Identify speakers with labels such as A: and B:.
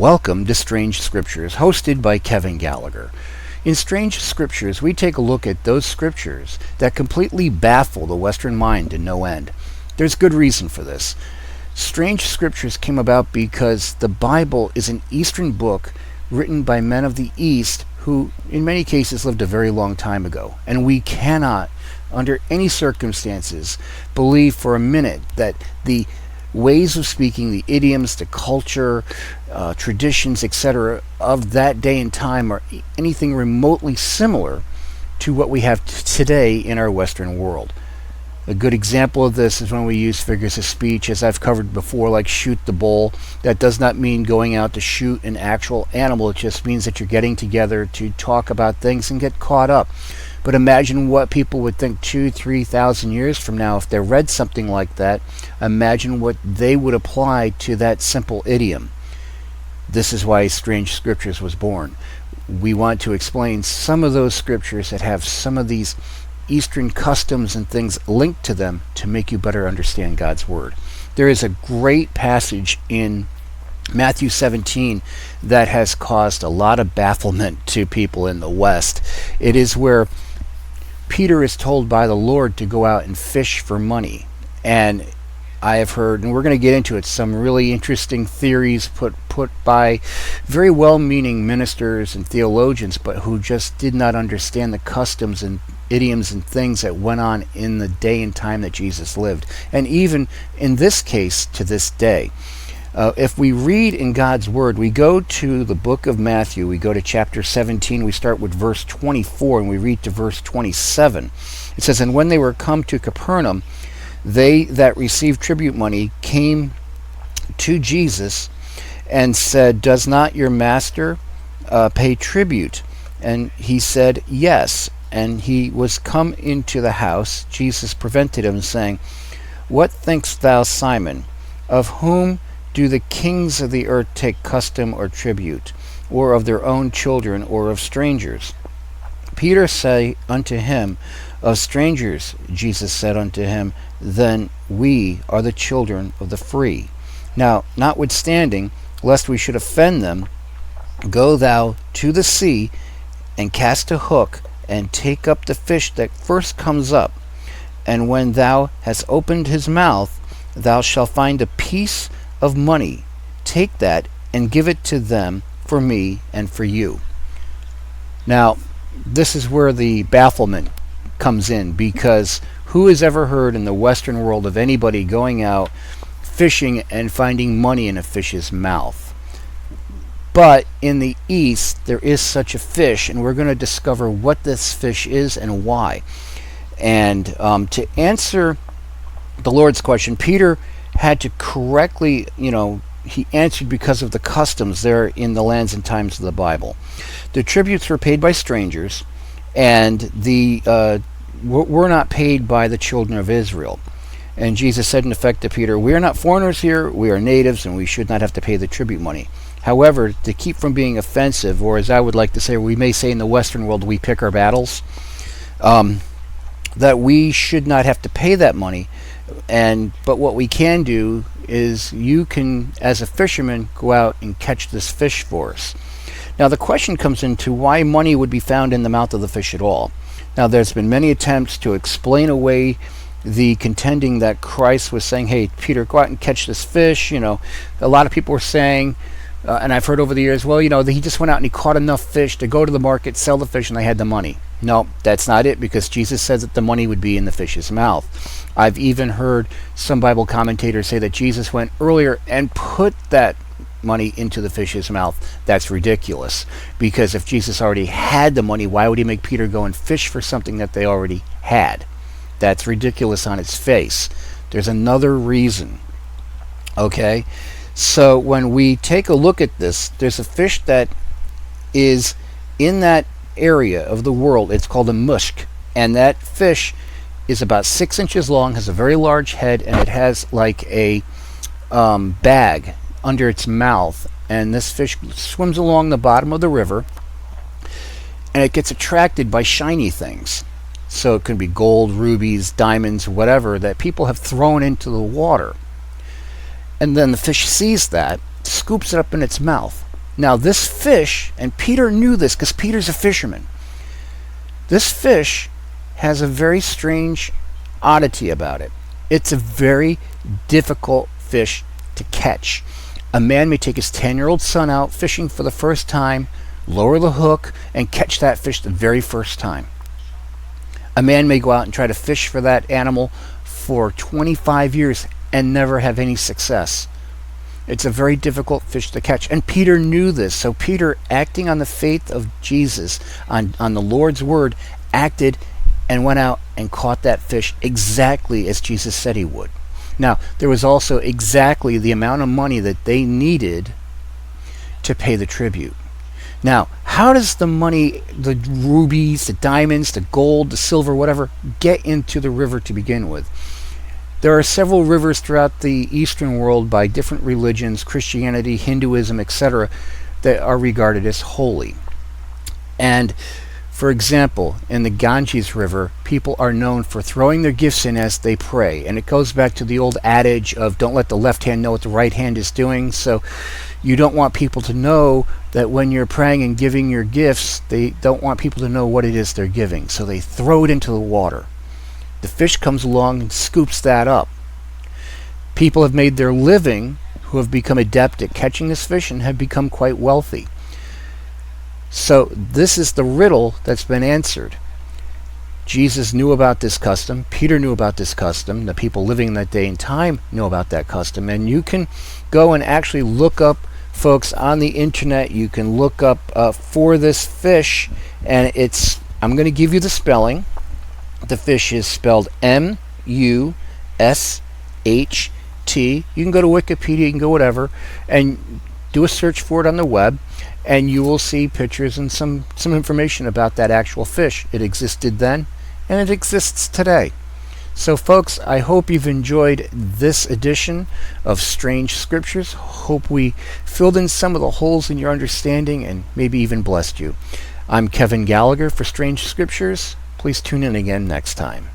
A: Welcome to Strange Scriptures, hosted by Kevin Gallagher. In Strange Scriptures, we take a look at those scriptures that completely baffle the Western mind to no end. There's good reason for this. Strange Scriptures came about because the Bible is an Eastern book written by men of the East who, in many cases, lived a very long time ago. And we cannot, under any circumstances, believe for a minute that the ways of speaking, the idioms, the culture, traditions, etc., of that day and time are anything remotely similar to what we have today in our Western world. A good example of this is when we use figures of speech, as I've covered before, like shoot the bull. That does not mean going out to shoot an actual animal. It just means that you're getting together to talk about things and get caught up. But imagine what people would think 2,000-3,000 years from now if they read something like that. Imagine what they would apply to that simple idiom. This is why Strange Scriptures was born. We want to explain some of those scriptures that have some of these Eastern customs and things linked to them to make you better understand God's Word. There is a great passage in Matthew 17 that has caused a lot of bafflement to people in the West. It is where Peter is told by the Lord to go out and fish for money. And I have heard, and we're going to get into it, some really interesting theories put by very well-meaning ministers and theologians, but who just did not understand the customs and idioms and things that went on in the day and time that Jesus lived. And even in this case, to this day. If we read in God's Word, we go to the book of Matthew, we go to chapter 17, we start with verse 24, and we read to verse 27. It says, "And when they were come to Capernaum, they that received tribute money came to Jesus and said, Does not your master pay tribute? And he said, Yes. And he was come into the house. Jesus prevented him, saying, What thinkst thou, Simon? Of whom do the kings of the earth take custom or tribute, or of their own children, or of strangers? Peter said unto him, Of strangers. Jesus said unto him, Then we are the children of the free. Now, notwithstanding, lest we should offend them, go thou to the sea, and cast a hook, and take up the fish that first comes up. And when thou hast opened his mouth, thou shalt find a piece of money. Take that, and give it to them for me and for you." Now, this is where the bafflement comes in, because who has ever heard in the Western world of anybody going out fishing and finding money in a fish's mouth? But in the East, there is such a fish, and we're going to discover what this fish is and why. And to answer the Lord's question, Peter had to correctly, he answered because of the customs there in the lands and times of the Bible. The tributes were paid by strangers, and were not paid by the children of Israel. And Jesus said in effect to Peter, "We are not foreigners here, we are natives, and we should not have to pay the tribute money." However, to keep from being offensive, or as I would like to say, we may say in the Western world, we pick our battles, that we should not have to pay that money. But what we can do is you can, as a fisherman, go out and catch this fish for us. Now the question comes into why money would be found in the mouth of the fish at all. Now there's been many attempts to explain away the contending that Christ was saying, hey, Peter, go out and catch this fish. A lot of people were saying, and I've heard over the years, well, he just went out and he caught enough fish to go to the market, sell the fish, and they had the money. No, that's not it, because Jesus says that the money would be in the fish's mouth. I've even heard some Bible commentators say that Jesus went earlier and put that money into the fish's mouth. That's ridiculous, because if Jesus already had the money, why would he make Peter go and fish for something that they already had? That's ridiculous on its face. There's another reason. Okay? So when we take a look at this, there's a fish that is in that area of the world. It's called a musk, and that fish is about 6 inches long, has a very large head, and it has like a bag under its mouth. And this fish swims along the bottom of the river, and it gets attracted by shiny things. So it can be gold, rubies, diamonds, whatever that people have thrown into the water. And then the fish sees that, scoops it up in its mouth, Now this fish, and Peter knew this because Peter's a fisherman, this fish has a very strange oddity about it. It's a very difficult fish to catch. A man may take his 10-year-old son out fishing for the first time, lower the hook, and catch that fish the very first time. A man may go out and try to fish for that animal for 25 years and never have any success. It's a very difficult fish to catch. And Peter knew this. So Peter, acting on the faith of Jesus, on the Lord's word, acted and went out and caught that fish exactly as Jesus said he would. Now, there was also exactly the amount of money that they needed to pay the tribute. Now, how does the money, the rubies, the diamonds, the gold, the silver, whatever, get into the river to begin with? There are several rivers throughout the Eastern world by different religions, Christianity, Hinduism, etc., that are regarded as holy. And for example, in the Ganges River, people are known for throwing their gifts in as they pray. And it goes back to the old adage of don't let the left hand know what the right hand is doing. So you don't want people to know that when you're praying and giving your gifts, they don't want people to know what it is they're giving. So they throw it into the water. The fish comes along and scoops that up. People have made their living who have become adept at catching this fish and have become quite wealthy. So this is the riddle that's been answered. Jesus knew about this custom. Peter knew about this custom. The people living in that day and time knew about that custom. And you can go and actually look up, folks, on the internet. You can look up for this fish, and I'm going to give you the spelling. The fish is spelled M-U-S-H-T. You can go to Wikipedia, you can go whatever, and do a search for it on the web, and you will see pictures and some information about that actual fish. It existed then, and it exists today. So folks, I hope you've enjoyed this edition of Strange Scriptures. Hope we filled in some of the holes in your understanding and maybe even blessed you. I'm Kevin Gallagher for Strange Scriptures. Please tune in again next time.